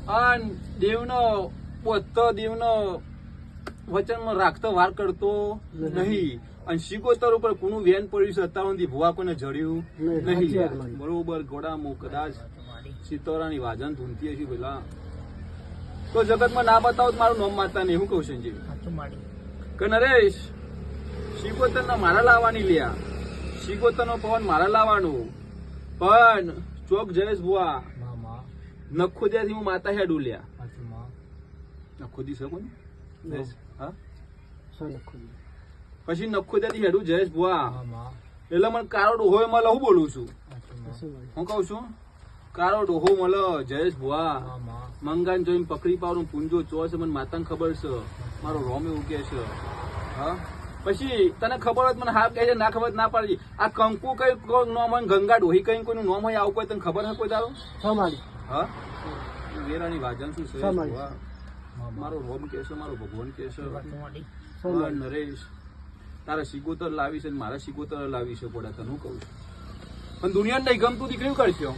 અને દેવનો પોતો દેવનો વચનમાં રાખતો વાર કરતો નહીં. અને શિકોતર ઉપર કોનું વેન પડ્યું છે અત્યાર સુધી ભુવા કોને જડ્યું નહીં. બરોબર ઘોડામાં કદાચ સિતોરાની વાજન ધૂનતી હશે પેલા તો જગતમાં ના બતાવો તો મારું નામ માતા નહીં. હું કહું સંજીવ કે નરેશ શિકોતર ના મારા લાવવાની લ્યા, શિકોતર નો પવન મારા લાવવાનું. પણ ચોક જયેશ ભુવા નખોદ્યાથી હું માતા હેડું લ્યા. નખોદી શકો ને હા પછી નખોદ્યાથી હેડું જયેશ ભુવા એટલે મને કારો ડોહો મળે. હું બોલું છું, હું કઉ છું કારો ડોહો મળે જયેશ ભુવા. મંગાન જોઈને પકડી પાડું પૂંજો ચો છે મને માતાને ખબર છે, મારો રોમ એવું કે છે. હા પછી તને ખબર હોય મને હા કહે છે, ના ખબર ના પાડી. આ કંકુ કઈ નોમ હોય, ગંગા ડોહી કઈ કોઈનું નોમ હોય આવું કોઈ તને ખબર હોય કોઈ તારો? હા વેરાની વાજન શું છે મારો રોમ કે છે, મારો ભગવાન કે છે. નરેશ તારા સિકોતર લાવી છે મારા સિકોતર લાવી છે પોડા તને હું કહું છું. પણ દુનિયા નહીં ગમતું દીકરી કરશો.